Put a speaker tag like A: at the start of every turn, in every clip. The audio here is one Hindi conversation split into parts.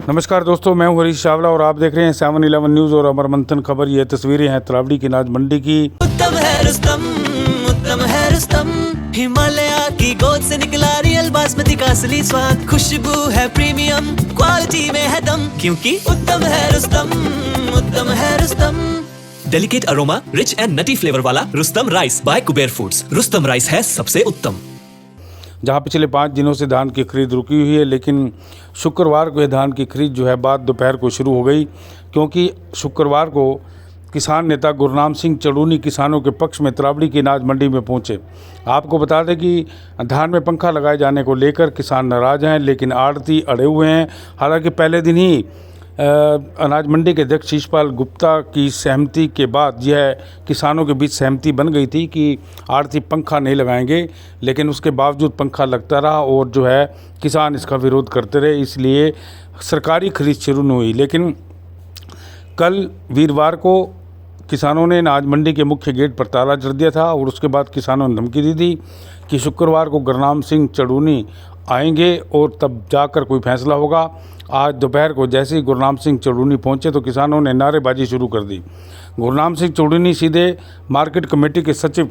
A: नमस्कार दोस्तों, मैं हूं हरीश चावला और आप देख रहे हैं 7-11 न्यूज़ और अमर मंथन खबर। ये तस्वीरें हैं तरावड़ी की अनाज मंडी की।
B: उत्तम है रुस्तम, हिमालय की गोद से निकला रियल बासमती का असली स्वाद, खुशबू है प्रीमियम, क्वालिटी में है दम, क्योंकि उत्तम है Rustam. Delicate aroma, rich and nutty flavour वाला Rustam rice by Kuber foods. Rustam rice है सबसे उत्तम।
A: जहां पिछले 5 दिनों से धान की खरीद रुकी हुई है, लेकिन शुक्रवार को यह धान की खरीद जो है बाद दोपहर को शुरू हो गई, क्योंकि शुक्रवार को किसान नेता गुरनाम सिंह चड़ूनी किसानों के पक्ष में तरावड़ी की अनाज मंडी में पहुंचे। आपको बता दें कि धान में पंखा लगाए जाने को लेकर किसान नाराज़ हैं, लेकिन आड़ती अड़े हुए हैं। हालांकि पहले दिन ही अनाज मंडी के अध्यक्ष शिषपाल गुप्ता की सहमति के बाद यह किसानों के बीच सहमति बन गई थी कि आड़ती पंखा नहीं लगाएंगे, लेकिन उसके बावजूद पंखा लगता रहा और जो है किसान इसका विरोध करते रहे, इसलिए सरकारी खरीद शुरू नहीं हुई। लेकिन कल वीरवार को किसानों ने अनाज मंडी के मुख्य गेट पर ताला जड़ दिया था और उसके बाद किसानों ने धमकी दी थी कि शुक्रवार को गुरनाम सिंह चड़ूनी आएंगे और तब जाकर कोई फैसला होगा। आज दोपहर को जैसे ही गुरनाम सिंह चड़ूनी पहुंचे तो किसानों ने नारेबाजी शुरू कर दी। गुरनाम सिंह चड़ूनी सीधे मार्केट कमेटी के सचिव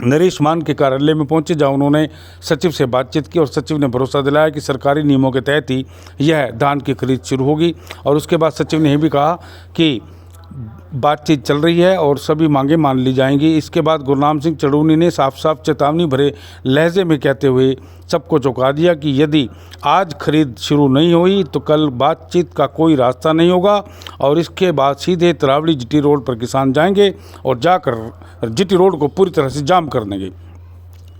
A: नरेश मान के कार्यालय में पहुंचे, जहां उन्होंने सचिव से बातचीत की और सचिव ने भरोसा दिलाया कि सरकारी नियमों के तहत ही यह धान की खरीद शुरू होगी। और उसके बाद सचिव ने यह भी कहा कि बातचीत चल रही है और सभी मांगें मान ली जाएंगी। इसके बाद गुरनाम सिंह चड़ूनी ने साफ साफ चेतावनी भरे लहजे में कहते हुए सबको चौंका दिया कि यदि आज खरीद शुरू नहीं हुई तो कल बातचीत का कोई रास्ता नहीं होगा और इसके बाद सीधे तरावड़ी जीटी रोड पर किसान जाएंगे और जाकर जीटी रोड को पूरी तरह से जाम कर देंगे।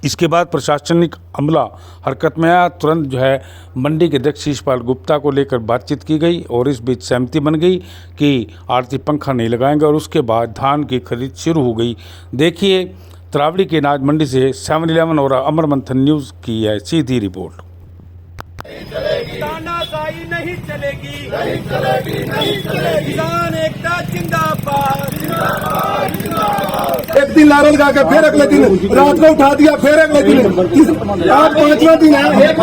A: इसके बाद प्रशासनिक अमला हरकत में आया। तुरंत जो है मंडी के अध्यक्ष शिषपाल गुप्ता को लेकर बातचीत की गई और इस बीच सहमति बन गई कि आड़ती पंखा नहीं लगाएंगे और उसके बाद धान की खरीद शुरू हो गई। देखिए तरावड़ी के अनाज मंडी से 7-11 और अमर मंथन न्यूज़ की है सीधी रिपोर्ट।
C: तानाशाही नहीं चलेगी, किसान एकता जिंदाबाद। एक दिन नारा लगा के फिर अगले दिन रात को उठा दिया, फिर अगले दिन आज 5वां दिन है।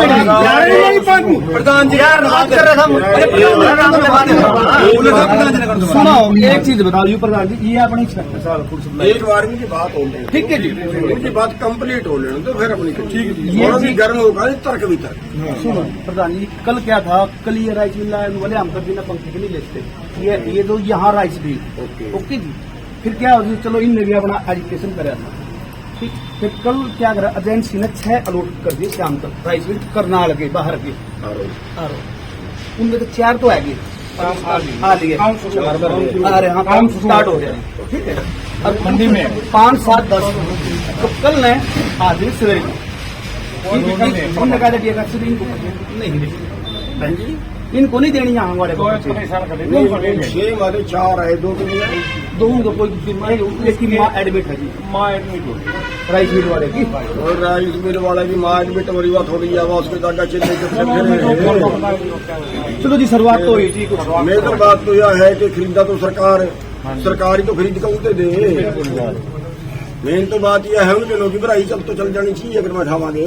C: प्रधान जी यार बात कर रहे थे। सुनो एक चीज बताओ यू प्रधान जी, ये अपनी एक बार की बात हो रही है, ठीक है जी, इनकी बात कंप्लीट हो लेना तो फिर अपनी ठीक है। ये भी गर्म होगा तर्क भी तर्क। सुनो प्रधान जी, कल क्या था, कल ये राइस मिल रहा है बोले हम बिना पंखे के नहीं लेते, ये तो यहाँ राइस भी ओके जी। फिर क्या हो गया, चलो इनने भी अपना एजुकेशन कराया था, ठीक। फिर कल क्या करा, एजेंसी ने 6 अलॉट कर दिए शाम तक राइस मिल करना लगे बाहर के उनमें तो 4 तो आ गए आ लिए अरे हाँ काम स्टार्ट हो गया, ठीक है। अब मंडी में 5, 7, 10 तो कल ने आज सवेरे हमने कहा इनको नहीं देनी यहाँ हमारे 6 वाले 4 आए, 2 तो कोई इसकी माँ एडमिट है जी, माँ एडमिट हो राइस मिल वाले की, और राइस मिल वाला की माँ एडमिट बड़ी बात हो रही है। उसके दादा चलो जी शुरुआत तो हुई जी। मेजर बात तो यह है कि खरीदा तो सरकार ही तो खरीद कर उनके दे। मेन तो बात यह है उनके लोग भराई चल जानी चाहिए अगर मैं खावांगे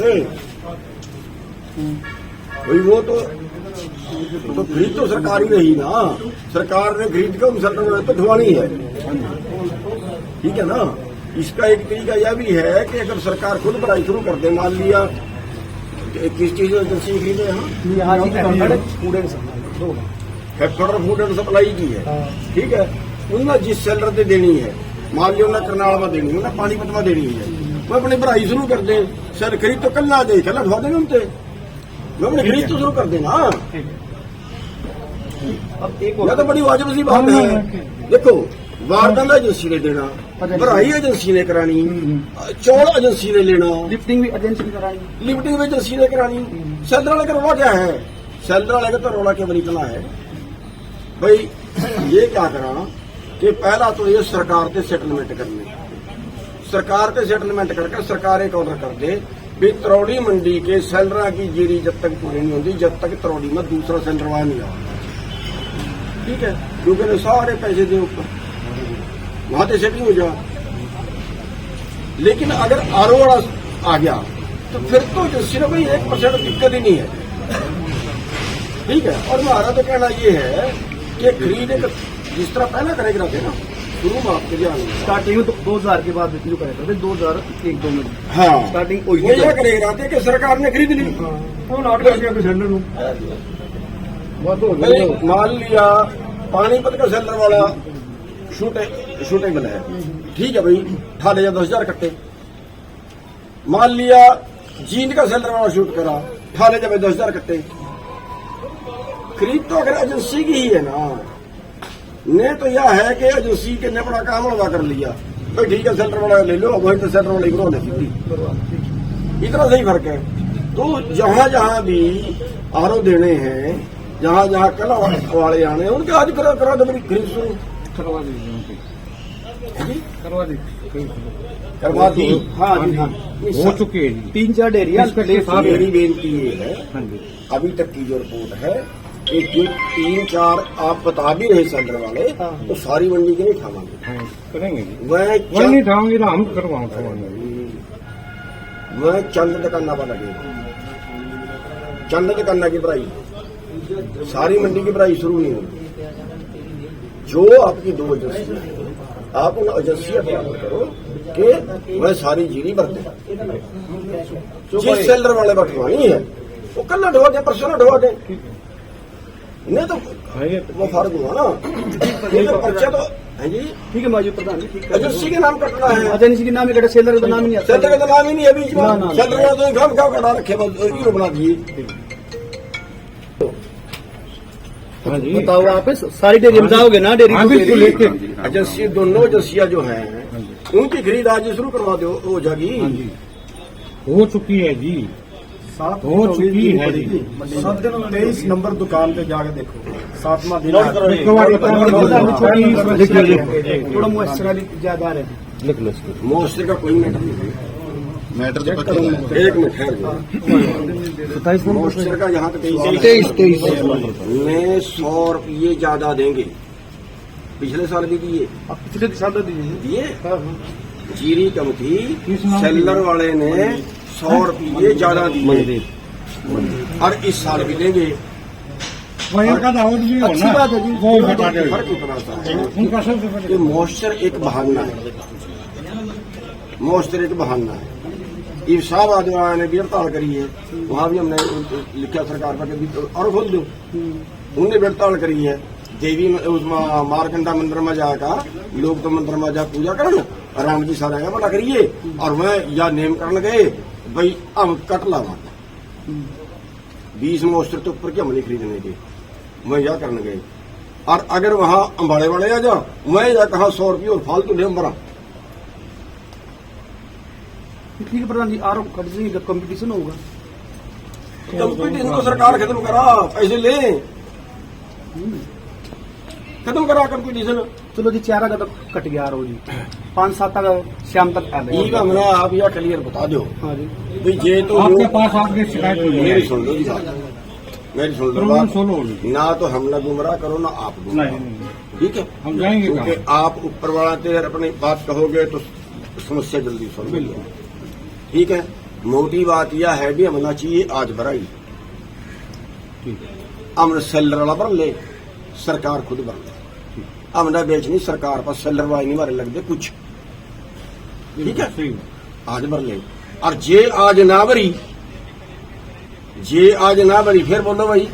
C: भाई, वो तो खरीद तो सरकार ही रही ना, सरकार ने खरीद कर सरकार तो ढुवानी है, ठीक है ना। इसका एक तरीका यह भी है कि अगर सरकार खुद भराई शुरू कर दे, मान लिया किस चीज एजेंसी खरीदे यहाँ फूड एंड सप्लाई की है, ठीक है। उन्हें जिस सेलर से देनी है, मान लिया उन्हें करनाल में देनी है, उन्हें पानीपत में देनी है, वो अपनी भराई शुरू कर दे। सर खरीद तो कल ना दे, कल ढवा देना उनसे, वो अपनी खरीद तो शुरू कर देना। अब एक तो बड़ी वाजिब सी बात है, देखो वारदाना एजेंसी ने देना, भराई एजेंसी ने करानी, चौड़ एजेंसी ने लेना, लिफ्टिंग भी एजेंसी ने करानी, लिफ्टिंग भी एजेंसी ने करानी। सेलर वाले का रौला क्या है, सेलर वाले का तो रौला केवल इतना है भाई, ये क्या करा कि पहला तो ये सरकार से सेटलमेंट करनी, सरकार से सेटलमेंट करके सरकार एक ऑर्डर कर दे भी तरोड़ी मंडी के सेलर की जीरी जब तक पूरी नहीं होती, जब तक तरोड़ी में दूसरा सेलर वहां नहीं आ, ठीक है, क्योंकि सारे पैसे दे ऊपर वहां से सेटिंग हो जा। लेकिन अगर आरओ वाला आ गया तो फिर तो सिर्फ 1% दिक्कत ही नहीं है, ठीक है। और हमारा तो कहना ये है कि खरीद एक जिस तरह पहले करेगा थे ना शुरू में आपके ध्यान में
D: स्टार्टिंग में तो 2000 के बाद जो करे थे 2001-2 में
C: हाँ
D: स्टार्टिंग
C: वो यह करेगा थे कि सरकार ने खरीद ली
D: ਹੁਣ 8 ਰੁਪਏ ਦੇ ਸਿਲੰਡਰ ਨੂੰ
C: भाई मान लिया पानीपत का सेलर वाला शूटेबल है, ठीक है भाई, ठा ले जा 10,000 कट्टे। मान लिया जींद का सेलर वाला शूट करा, ठा ले जा भाई 10,000 कट्टे। खरीद तो अगर एजेंसी की ही है ना, ने तो यह है कि एजेंसी के ने बड़ा काम अदा कर लिया भाई, ठीक है सेलर वाला ले लो, वही तो सेलर वाला ग्रोह ने इतना सही फर्क है। तो जहां जहां भी आरो देने हैं, जहां जहां कला वाले आने हैं, उनके आज करा दो मेरी खरीद शुरू
D: करवा दीजिए
C: करवा दी। हाँ जी हाँ
D: हो चुकी है जी 3-4 डेरिया
C: मेरी बेनती ये है, अभी तक की जो रिपोर्ट है कि जो 3-4 आप बता भी रहे सेंटर वाले, तो सारी मंडी के नहीं खावांगे,
D: करेंगे
C: वह
D: नहीं खाओगे तो हम करवाऊंगा।
C: चंद दुकाना पर लगेगा, चंद दुकाना की भराई, सारी मंडी की भराई शुरू नहीं होगी। जो आपकी 2 एजेंसी है, आप उन एजेंसियां बराबर करो कि वह सारी जीरी भरते, जिस सेलर वाले बटवानी है वो कल ना ढोआ दे, परसों ना ढोआ दे, नहीं तो वो फर्क हुआ ना। ये तो पर्चा तो है जी,
D: ठीक है माजू प्रधान जी, ठीक है।
C: एजेंसी के नाम कटना है,
D: एजेंसी के नाम ही कटे, सेलर का नाम ही नहीं आता।
C: सेलर का नाम ही नहीं है बीच
D: ना,
C: में,
D: ना।
C: सेलर वाला तो घम घाव कटा रखे, हीरो बना दिए।
D: बताओ आप सारी डेयरी बताओगे ना, डेयरी को लेके
C: एजेंसी दोनों एजेंसियां जो हैं उनकी खरीद आज शुरू करवा दो, हो जाएगी।
D: हो चुकी है जी, हो चुकी है जी।
E: 23 नंबर दुकान पे जाके देखो, 7वां दिन
D: थोड़ा मुआसरा ज्यादा रहे,
E: लिख लो।
C: मोस्टर का कोई मैटर नहीं, मैटर तो एक मिनट ठहर जाओ। मोस्टर का यहाँ तक 23 में 100 रुपये ज्यादा देंगे, पिछले साल भी दिए,
D: पिछले साल
C: दिए, जीरी कम थी, सेलर वाले ने 100 रुपये ज्यादा दिए और इस साल भी देंगे।
D: अच्छी बात है जी।
C: फर्क इतना सा है कि मॉइस्चर एक बहाना है, मॉइस्चर एक बहाना है। ये साहब आदिवासी ने भी हड़ताल करी है, वहां भी हमने लिखा सरकार पर कि और खोल दो, उन्होंने भी हड़ताल करी है। देवी उस मारकंडा मंदिर में जाकर लोग तो मंदिर में जा पूजा करन, राम जी सारा का बड़ा करिए, और वह या नेम करने गए भाई हम कट लावा 20 मोस्टर तो ऊपर के हम नहीं खरीदने के, मैं यह करने गए। और अगर वहां अंबाड़े वाले आ जा, मैं या कहा 100 रुपये और फालतू डेम भरा।
D: ठीक है प्रधान जी, आरोप कर्जी का कंपटीशन होगा,
C: कंपटीशन को सरकार खत्म करा, पैसे ले खत्म करा कंपटीशन।
D: चलो जी 4 का तो कट गया रो जी, 5-7 का शाम तक आ
C: ठीक है, हमरा आप यह क्लियर बता दो
D: हाँ जी।
C: भाई, ये तो
D: आपके पास आपकी शिकायत
C: मेरी सुन लो जी बात, मेरी सुन लो बात, ना तो हम ना गुमराह करो ना आप गुमराह, ठीक है,
D: हम जाएंगे
C: क्योंकि आप ऊपर वाला तेरे अपनी बात कहोगे तो समस्या जल्दी सुन लो, ठीक है। मोटी बात यह है भी हमला चाहिए आज भराई, हमने सेलर वाला भर ले, सरकार खुद भर ले, हमने बेचनी सरकार पर, सेलर वाले नहीं मारे लगते कुछ, ठीक है, आज भर ले। और जे आज ना भरी, जे आज ना भरी, फिर बोलो भाई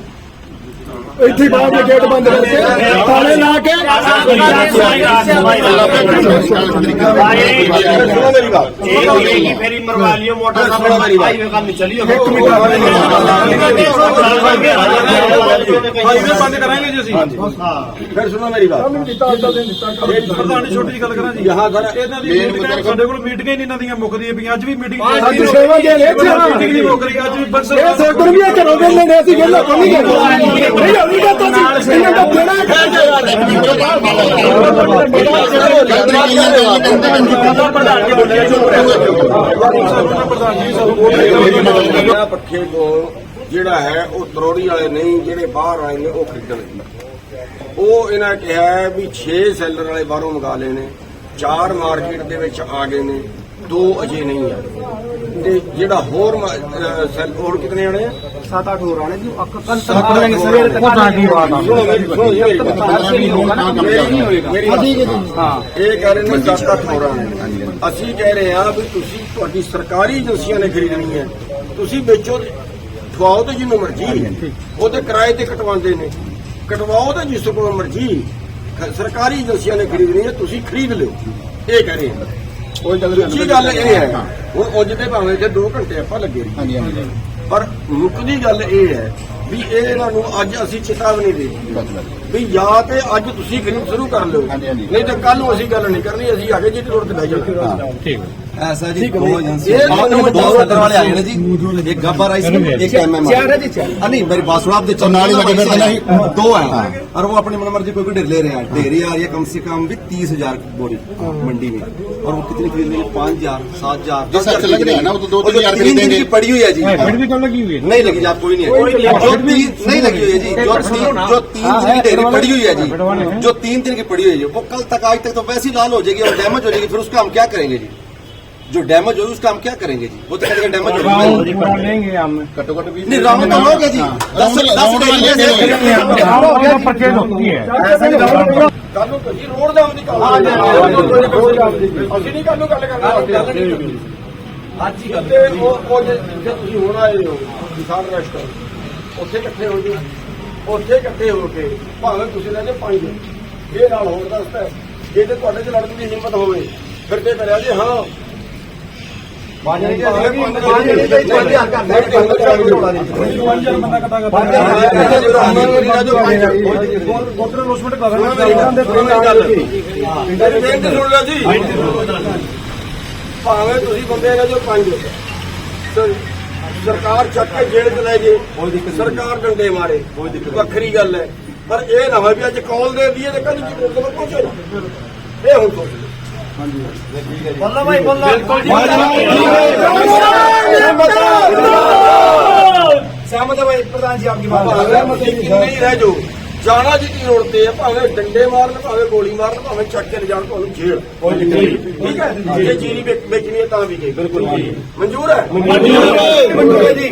E: इतनी बार में गेट बंद करके ताले ला के
C: सुनो मेरी बात,
E: फेरी मरवा लियो, मोटर
C: सुनो मेरी बात,
E: बंद कराएंगे जी
C: फिर सुनो मेरी बात।
E: ਪ੍ਰਧਾਨ ਛੋਟੀ ਜਿਹੀ ਗੱਲ ਕਰਾਂ ਜੀ,
C: यहाँ सर
E: ਇਹਨਾਂ ਦੀ ਮੀਟਿੰਗ ਸਾਡੇ ਕੋਲ ਮੀਟਿੰਗਾਂ ਹੀ ਨਹੀਂ ਇਹਨਾਂ ਦੀਆਂ ਮੁੱਕਦੀਆਂ ਪਈਆਂ। ਅੱਜ ਵੀ ਮੀਟਿੰਗ
D: ਸੇਵਾ ਦੇ ਰਹੇ
E: ਮੀਟਿੰਗ ਨਹੀਂ ਮੁੱਕ ਰਹੀ, ਅੱਜ ਵੀ ਬੰਸਲ
D: ਵੀ ਕਰੋਗੇ ਨੇ, ਅਸੀਂ ਗੱਲ ਨਹੀਂ ਕਰਦੇ ਨਹੀਂ ਤਾਂ ਤੁਸੀਂ ਇਹਨਾਂ ਦਾ
C: ਪੱਖੇ ਕੋ ਜਿਹੜਾ ਹੈ ਉਹ ਤਰੋੜੀ ਵਾਲੇ ਨਹੀਂ, ਜਿਹੜੇ ਬਾਹਰ ਆਏ ਨੇ ਉਹ ਖਰੀਦਣਗੇ। ਉਹ ਇਹਨਾਂ ਕਿਹਾ ਵੀ 6 ਸੈਲਰ ਵਾਲੇ ਬਾਹਰੋਂ ਮੰਗਾ ਲਏ ਨੇ, 4 ਮਾਰਕੀਟ ਦੇ ਵਿੱਚ ਆ ਗਏ ਨੇ, 2 ਅਜੇ ਨਹੀਂ ਆਏ ਤੇ ਜਿਹੜਾ ਹੋਰ ਸੈੱਲ ਹੋਰ ਕਿਤਨੇ ਆਣੇ ਆ 7-8 ਹੋਰ ਆਣੇ ਜੀ ਕੱਲ ਤੱਕ ਆਣਗੇ ਸਵੇਰੇ ਤੱਕ ਆਣਗੇ ਹਾਂ ਇਹ ਕਹਿ ਰਹੇ ਨੇ 7-8 ਹੋਰ ਆਣੇ ਅਸੀਂ ਕਹਿ ਰਹੇ ਹਾਂ ਵੀ ਤੁਸੀਂ ਤੁਹਾਡੀ ਸਰਕਾਰੀ ਏਜੰਸੀਆਂ ਨੇ ਖਰੀਦਣੀ ਹੈ ਤੁਸੀਂ ਵੇਚੋ ਖਵਾਓ ਤੇ ਜਿੰਨੂੰ ਮਰਜ਼ੀ ਉਹਦੇ ਕਿਰਾਏ ਤੇ ਕਟਵਾਉਂਦੇ ਨੇ ਕਟਵਾਓ ਤੇ ਜਿਸ ਕੋਲ ਮਰਜ਼ੀ ਸਰਕਾਰੀ ਏਜੰਸੀਆਂ ਨੇ ਖਰੀਦਣੀ ਹੈ ਤੁਸੀਂ ਖਰੀਦ ਲਿਓ ਇਹ ਕਹਿ ਰਹੇ ਹਾਂ ਦੂਜੀ ਗੱਲ ਇਹ ਹੈ ਹੁਣ ਉੱਜ ਦੇ ਭਾਵੇਂ ਇੱਥੇ 2 ਘੰਟੇ ਆਪਾਂ ਲੱਗੇ ਰਹੀ ਪਰ ਮੁੱਕਦੀ ਗੱਲ ਇਹ ਹੈ ਵੀ ਇਹਨਾਂ ਨੂੰ ਅੱਜ ਅਸੀਂ ਚੇਤਾਵਨੀ ਦੇ ਵੀ ਜਾਂ ਤੇ ਅੱਜ ਤੁਸੀਂ ਖਰੀਦ ਸ਼ੁਰੂ ਕਰ ਲਓ ਨਹੀਂ ਤਾਂ ਕੱਲ ਨੂੰ ਅਸੀਂ ਗੱਲ ਨਹੀਂ ਕਰਨੀ ਅਸੀਂ ਆਗੇ ਜੀ ਰੋਡ ਤੇ ਬਹਿ ਜਾਵਾਂਗੇ ਠੀਕ
F: ऐसा जी 2 एजेंसी 2 सदर वाले आए ना जी एक गब्बर राइस एक एमएम नहीं मेरी बात सुनो आप चनाली लगे फिर नहीं 2 है और वो अपनी मनमर्जी कोई भी ढेर ले रहे हैं ढेरी आ रही है कम से कम भी 30,000 बोरी मंडी में और वो कितनी खरीद लेंगे 5,000 7,000 लग रहा है ना वो तो 2-3,000 खरीदेंगे की पड़ी हुई है जी नहीं लगी जी आप कोई नहीं है जो 3 नहीं लगी हुई है जी जो 3 दिन की ढेरी पड़ी हुई है जी जो 3 दिन की पड़ी हुई है वो कल तक आज तक तो वैसे ही लाल हो जाएगी और डैमेज हो जाएगी फिर उसका हम क्या करेंगे जी जो डैमेज हो उसका हम क्या करेंगे जी वो तो कहते हैं डैमेज हो
C: लेंगे हम
F: नहीं राउंड तो लोगे जी 10
A: परचेज होती है
C: ਕੱਲ ਨੂੰ ਤੁਸੀਂ ਰੋਡ ਦਾ ਨਿਕਾਲ ਅਸੀਂ ਨਹੀਂ ਕੱਲ ਨੂੰ ਗੱਲ ਕਰਨੀ ਅੱਜ ਹੀ ਕਰਦੇ ਉਹ ਜੇ ਤੁਸੀਂ ਹੁਣ ਆਏ ਹੋ ਕਿਸਾਨ ਰੈਸਟੋਰੈਂਟ ਉੱਥੇ ਇਕੱਠੇ ਹੋ ਜਾਓ ਉੱਥੇ ਇਕੱਠੇ ਹੋ ਕੇ ਭਾਵੇਂ ਤੁਸੀਂ ਲੈ ਜੇ 5 ਇਹ ਨਾਲ ਹੋਰ ਦੱਸਦਾ ਜੇ ਤੇ ਤੁਹਾਡੇ ਚ ਲੜਨ ਦੀ ਹਿੰਮਤ ਹੋਵੇ ਫਿਰ ਤੇ ਕਰਿਆ ਜੀ ਹਾਂ ਭਾਵੇਂ ਤੁਸੀਂ ਬੰਦੇ ਨੇ ਜੋ 5 ਸਰਕਾਰ ਚੱਕ ਕੇ ਜੇਲ੍ਹ ਚ ਲੈ ਜੇ ਸਰਕਾਰ ਡੰਡੇ ਮਾਰੇ ਵੱਖਰੀ ਗੱਲ ਹੈ ਪਰ ਇਹ ਨਾ ਹੋਵੇ ਵੀ ਅੱਜ ਕੌਲ ਦੇ ਦਈਏ ਤੇ ਕੱਲ ਜੀ ਕੋਲ ਪਹੁੰਚੇ ਇਹ ਹੁਣ ਸੋਚ बोलना भाई बोलना सहमत है भाई प्रधान जी आपकी बात नहीं रह जो जाना जितनी रोडते है भावे डंडे मारन भावे गोली मारन भावे चक के ले जान तो जेल ठीक है ये चीनी बेचनी है भी गई बिल्कुल मंजूर है जी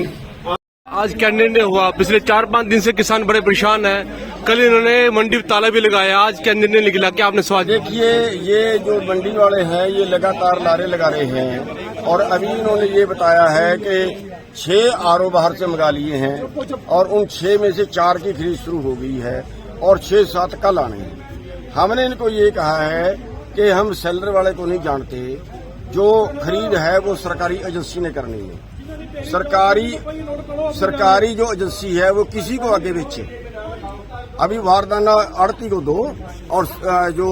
G: आज क्या निर्णय हुआ? पिछले 4-5 दिन से किसान बड़े परेशान हैं। कल इन्होंने मंडी में ताला भी लगाया, आज क्या निर्णय निकला? क्या आपने सवाल?
C: देखिए ये जो मंडी वाले हैं ये लगातार नारे लगा रहे हैं और अभी इन्होंने ये बताया है कि 6 आरओ बाहर से मंगा लिए हैं और उन 6 में से 4 की खरीद शुरू हो गई है और 6-7 कल आने हैं। हमने इनको ये कहा है कि हम सेलर वाले को नहीं जानते, जो खरीद है वो सरकारी एजेंसी ने करनी है। सरकारी जो एजेंसी है वो किसी को आगे बेचे। अभी वारदाना आड़ती को दो और जो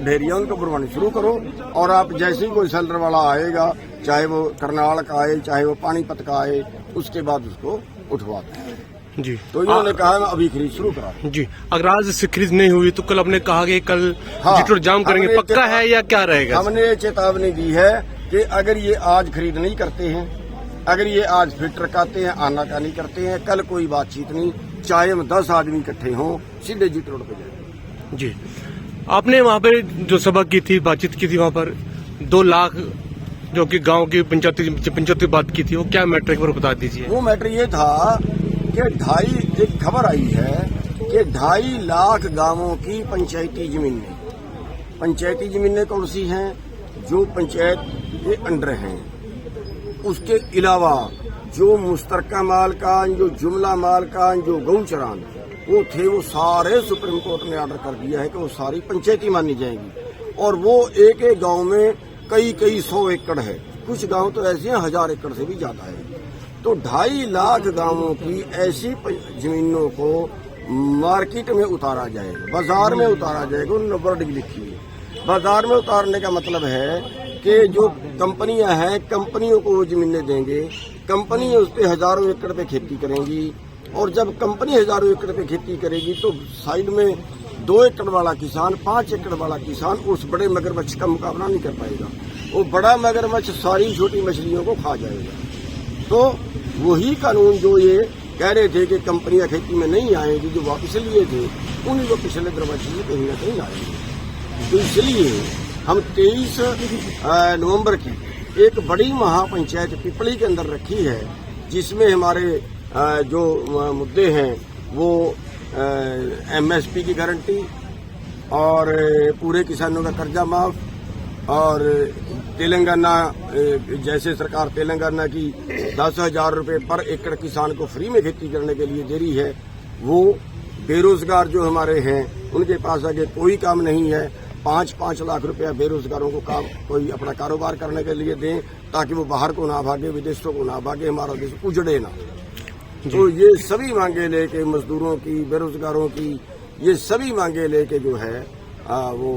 C: ढेरिया उनको भरवानी शुरू करो और आप जैसे ही कोई सेलर वाला आएगा, चाहे वो करनाल का आए चाहे वो पानीपत का आए, उसके बाद उसको उठवाते हैं
G: जी।
C: तो इन्होंने कहा मैं अभी खरीद शुरू करा
G: जी। अगर आज से खरीद नहीं हुई तो कल आपने कहा कि कल जिटोर जाम करेंगे, पक्का है या क्या रहेगा?
C: हमने चेतावनी दी है कि अगर ये आज खरीद नहीं करते हैं, अगर ये आज फिर ट्रकाते हैं, आनाकानी करते हैं, कल कोई बातचीत नहीं, चाहे हम 10 आदमी इकट्ठे हों, सीधे जीत रोड पे जाएंगे
G: जी। आपने वहाँ पे जो सभा की थी, बातचीत की थी, वहाँ पर 2 लाख जो कि गांव की पंचायत की बात की थी, वो क्या मैटर है बता दीजिए।
C: वो मैटर ये था कि एक खबर आई है कि 2.5 लाख गांवों की पंचायती जमीनें कौन सी हैं जो पंचायत के अंडर हैं। उसके अलावा जो मुश्तरका मालकान, जो जुमला मालकान, जो गौचरान वो थे, वो सारे सुप्रीम कोर्ट ने ऑर्डर कर दिया है कि वो सारी पंचायती मानी जाएंगी और वो एक एक गांव में कई 100 एकड़ है, कुछ गांव तो ऐसे हैं 1000 एकड़ से भी ज्यादा है। तो 2.5 लाख गांवों की ऐसी जमीनों को मार्केट में उतारा जाएगा, बाजार में उतारा जाएगा। उन्होंने वर्ड लिखी है। बाजार में उतारने का मतलब है कि जो कंपनियां हैं, कंपनियों को वो जमीनें देंगे, कंपनी उस पर 1000 एकड़ पे खेती करेंगी और जब कंपनी 1000 एकड़ पे खेती करेगी तो साइड में 2 एकड़ वाला किसान, 5 एकड़ वाला किसान उस बड़े मगरमच्छ का मुकाबला नहीं कर पाएगा। वो बड़ा मगरमच्छ सारी छोटी मछलियों को खा जाएगा। तो वही कानून जो ये कह रहे थे कि कंपनियां खेती में नहीं आएंगी, जो वापस लिए थे, उन्हीं को पिछले दरवाजे से कहीं ना कहीं आएंगे। तो इसलिए हम 23 नवंबर की एक बड़ी महापंचायत पिपली के अंदर रखी है, जिसमें हमारे जो मुद्दे हैं वो MSP की गारंटी और पूरे किसानों का कर्जा माफ और तेलंगाना जैसे सरकार तेलंगाना की 10,000 रुपये पर एकड़ किसान को फ्री में खेती करने के लिए दे रही है, वो बेरोजगार जो हमारे हैं उनके पास आगे कोई काम नहीं है। 5-5 लाख रुपया बेरोजगारों को काम कोई अपना कारोबार करने के लिए दें ताकि वो बाहर को ना भागे, विदेशों को ना भागे, हमारा देश उजड़े ना। तो ये सभी मांगे लेके मजदूरों की, बेरोजगारों की, ये सभी मांगे लेके जो है वो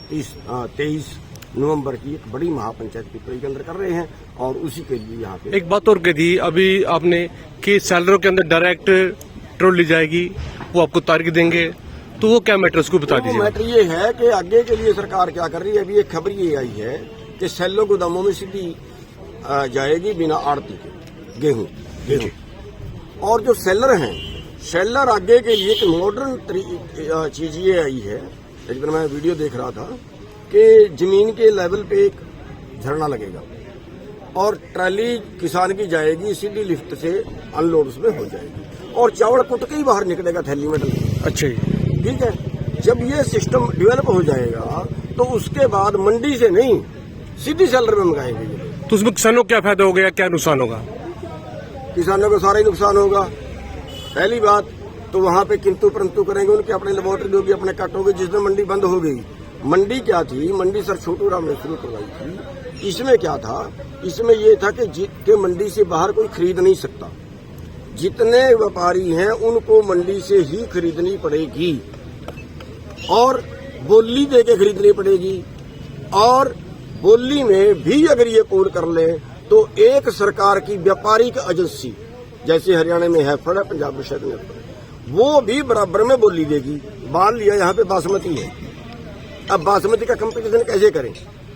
C: 23 नवंबर की एक बड़ी महापंचायत पिपली के अंदर कर रहे हैं और उसी के लिए यहाँ पे
G: एक बात और कही थी अभी आपने कि सैलरों के अंदर डायरेक्ट ट्रोल ली जाएगी, वो आपको तारीख देंगे, तो वो क्या मैटर उसको बता दीजिए।
C: मैटर ये है कि आगे के लिए सरकार क्या कर रही है। अभी एक खबर ये आई है कि सेल्लो गोदामों में सीधी जाएगी बिना आड़ती के गेहूं। और जो सेलर हैं, सेलर आगे के लिए एक मॉडर्न चीज ये आई है, एक दिन मैं वीडियो देख रहा था कि जमीन के लेवल पे एक झरना लगेगा और ट्राली किसान की जाएगी, सीधी लिफ्ट से अनलोड उसमें हो जाएगी और चावल कुट के ही बाहर निकलेगा थैली में।
G: अच्छा जी,
C: ठीक है। जब ये सिस्टम डेवलप हो जाएगा तो उसके बाद मंडी से नहीं सीधी सेलर में मंगाएंगे।
G: तो उसमें किसानों को क्या फायदा हो गया, क्या नुकसान होगा?
C: किसानों को सारा ही नुकसान होगा। पहली बात तो वहां पे किंतु परंतु करेंगे, उनकी अपनी लेबोरेटरी होगी, अपने कट होगी। जिस दिन मंडी बंद हो गई, मंडी क्या थी, मंडी सर छोटू राम ने शुरू करवाई थी। इसमें क्या था, इसमें ये था कि मंडी से बाहर कोई खरीद नहीं सकता। जितने व्यापारी हैं उनको मंडी से ही खरीदनी पड़ेगी और बोली दे के खरीदनी पड़ेगी। और बोली में भी अगर ये पूर्ण कर ले तो एक सरकार की व्यापारिक एजेंसी जैसे हरियाणा में है फड़, पंजाब में शायद में, वो भी बराबर में बोली देगी। मान लिया यहाँ पे बासमती है, अब बासमती का कंपटीशन कैसे करें?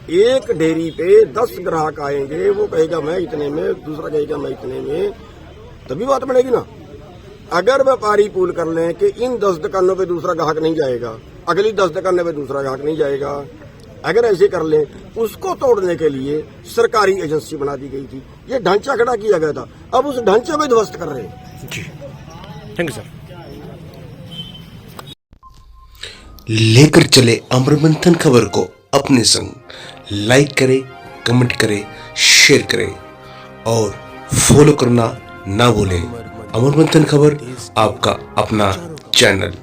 C: एक डेयरी पे 10 ग्राहक आएंगे, वो कहेगा मैं इतने में, दूसरा कहेगा मैं इतने में, तभी बात बनेगी ना। अगर व्यापारी पूल कर लें कि इन 10 दुकानों पे दूसरा ग्राहक नहीं जाएगा, अगली 10 दुकानों पे दूसरा ग्राहक नहीं जाएगा, अगर ऐसे कर लें, उसको तोड़ने के लिए सरकारी एजेंसी बना दी गई थी। ये ढांचा खड़ा किया गया था, अब उस ढांचे को ध्वस्त कर रहे हैं।
G: जी, थैंक यू सर।
H: लेकर चले अमर मंथन खबर को अपने संग, लाइक करें, कमेंट करें, शेयर करें और फॉलो करना ना भूलें। अमर मंथन खबर आपका अपना चैनल।